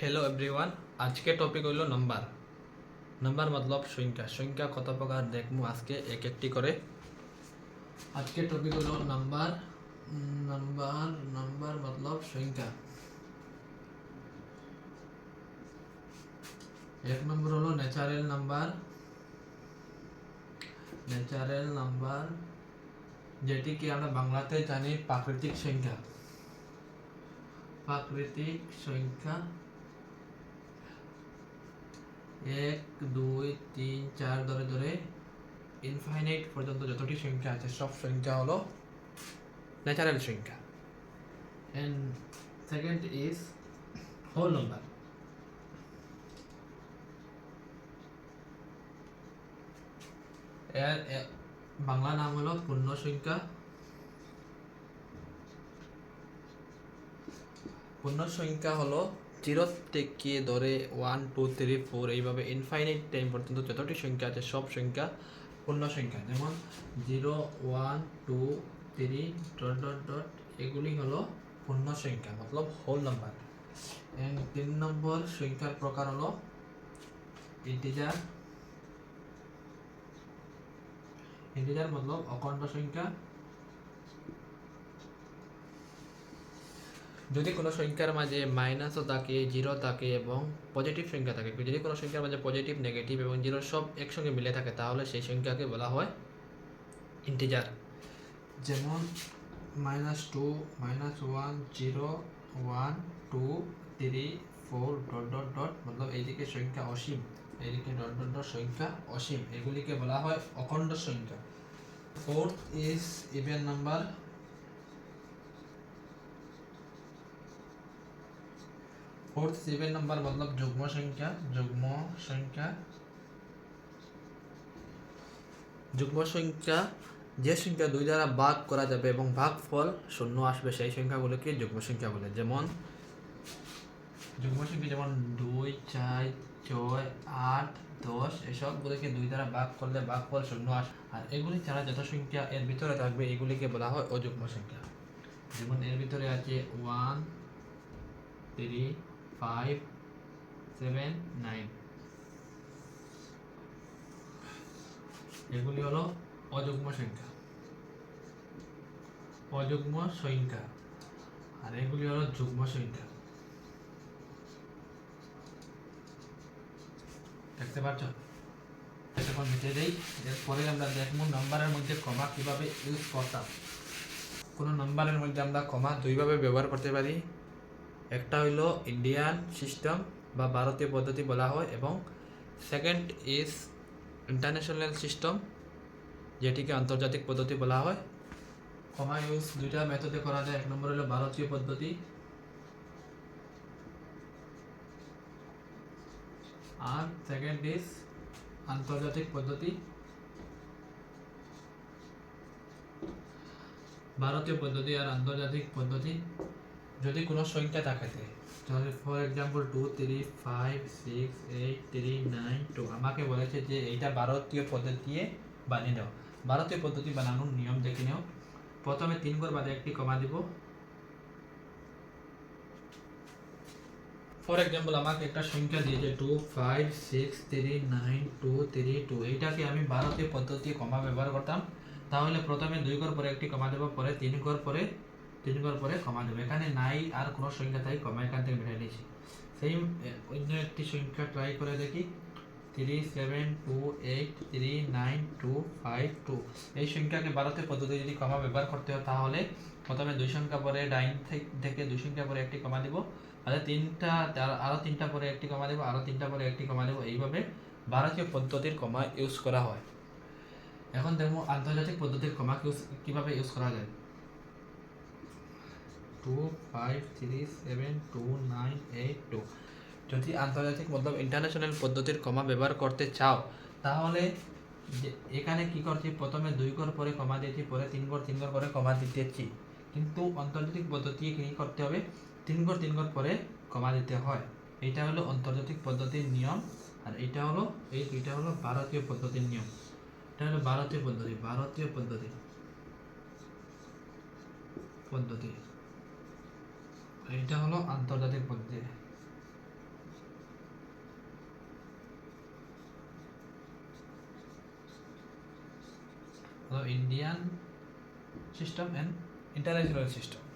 Hello everyone. आज के topic hello number. Number मतलब संख्या। संख्या कत प्रकार देखमु आज के एक एकटी करे। आज के topic hello number. Number number मतलब संख्या। एक number hello natural number. Natural number jetty कि আমরা বাংলাতে জানি প্রাকৃতিক সংখ্যা। প্রাকৃতিক সংখ্যা 1 2 3 4 ধরে ধরে ইনফাইনাইট পর্যন্ত যতটি সংখ্যা আছে সব সংখ্যা হলো ন্যাচারাল সংখ্যা। And second is whole number. এর বাংলা নাম হলো পূর্ণ সংখ্যা। পূর্ণ সংখ্যা হলো 0 থেকে ধরে 1 2 3 4 এইভাবে ইনফাইনাইট টাইম পর্যন্ত যতটি সংখ্যা আছে সব সংখ্যা পূর্ণ সংখ্যা। যেমন 0 1 2 3 ডট ডট ডট এগুলি হলো পূর্ণ সংখ্যা मतलब হোল নাম্বার। এন্ড 3 নম্বর সংখ্যার প্রকার হলো ইন্টিজার। ইন্টিজার मतलब অখণ্ড সংখ্যা। যদি কোনো সংখ্যার মাঝে মাইনাসও থাকে, জিরো থাকে এবং পজিটিভ সংখ্যা থাকে, যদি কোনো সংখ্যার মাঝে পজিটিভ নেগেটিভ এবং জিরো সব একসঙ্গে মিলে থাকে তাহলে সেই সংখ্যাকে বলা হয় ইন্টিজার। যেমন -2 -1 0 1 2 3 4 ডট ডট ডট मतलब এইদিকে সংখ্যা অসীম, এইদিকে ডট ডট ডট সংখ্যা অসীম, এগুলিকে বলা হয় অখণ্ড সংখ্যা। Fourth is even number. Fourth even number मतलब যুগ্ম সংখ্যা। যুগ্ম সংখ্যা যুগ্ম সংখ্যা যে সংখ্যা দুই দ্বারা ভাগ করা যাবে এবং ভাগফল শূন্য আসবে সেই সংখ্যাগুলোকে যুগ্ম সংখ্যা বলে। যেমন যুগ্ম সংখ্যা যেমন 2 4 6 8 10 এসবগুলোকে দুই দ্বারা ভাগ করলে ভাগফল শূন্য আসে। আর এগুলি ছাড়া যত সংখ্যা এর ভিতরে থাকবে এগুলিকে বলা হয় অযুগ্ম সংখ্যা। যেমন এর ভিতরে আছে 1 3 5 7 9 এগুলি হলো অযুগ্ম সংখ্যা। অযুগ্ম সংখ্যা আর এগুলি হলো যুগ্ম সংখ্যা। দেখতে পাচ্ছ? এখন মিটে দেই। এরপরে আমরা দেখব নাম্বারের মধ্যে কমা কিভাবে ইউজ করতাম। কোনো নাম্বারের মধ্যে আমরা কমা দুইভাবে ব্যবহার করতে পারি। একটা হলো ইন্ডিয়ান সিস্টেম বা ভারতীয় পদ্ধতি বলা হয় এবং সেকেন্ড ইজ ইন্টারন্যাশনাল সিস্টেম যেটিকে আন্তর্জাতিক পদ্ধতি বলা হয়। কমা ইউজ দুইটা মেথডে করা যায়। এক নম্বর হলো ভারতীয় পদ্ধতি আর সেকেন্ড ইজ আন্তর্জাতিক পদ্ধতি। ভারতীয় পদ্ধতি আর আন্তর্জাতিক পদ্ধতি যদি কোনো সংখ্যা থাকে তাহলে ফর এক্সাম্পল 2 3 5 6 8 3 9 2 আমাকে বলেছে যে এইটা ভারতীয় পদ্ধতি বানিয়ে দাও। ভারতীয় পদ্ধতি বানানোর নিয়ম দেখে নাও। প্রথমে 3 ঘর বাদে একটি কমা দিব। ফর এক্সাম্পল আমাকে একটা সংখ্যা দিয়েছে 2 5 6 3 9 2 3 2 এইটাকে আমি ভারতীয় পদ্ধতি কমা ব্যবহার করতাম তাহলে প্রথমে 2 ঘর পরে একটি কমা দেব, পরে 3 ঘর পরে কমা দেব। এখানে নাই আর কোনো সংখ্যা তাই কমা এখান থেকে বেরিয়ে নিয়েছি। সেম অন্য একটি সংখ্যা ট্রাই করে দেখি 3 7 2 8 3 9 2 5 2 এই সংখ্যাকে ভারতীয় পদ্ধতি যদি কমা ব্যবহার করতে হয় তাহলে প্রথমে 2 সংখ্যা পরে ডাইন থেকে 2 সংখ্যা পরে একটি কমা দেব, আরো তিনটা পরে একটি কমা দেব, আরো তিনটা পরে একটি কমা দেব। এইভাবে ভারতীয় পদ্ধতির কমা ইউজ করা হয়। এখন দেখো আন্তর্জাতিক পদ্ধতির কমা কিভাবে ইউজ করা যায়। 2 5 3 7 2 9 8 2 যদি আন্তর্জাতিক मतलब ইন্টারন্যাশনাল পদ্ধতির কমা ব্যবহার করতে চাও তাহলে এখানে কি করছি, প্রথমে 2 ঘর পরে কমা দিয়েছি, পরে 3 ঘর পরে কমা দিতেছি। কিন্তু আন্তর্জাতিক পদ্ধতি কি করতে হবে, 3 ঘর পরে কমা দিতে হয়। এটা হলো আন্তর্জাতিক পদ্ধতির নিয়ম আর এটা হলো এই দুইটা হলো ভারতীয় পদ্ধতির নিয়ম। এটা হলো ভারতীয় পদ্ধতি এটা হলো আন্তর্জাতিক পদ্ধতি। Indian system and international system.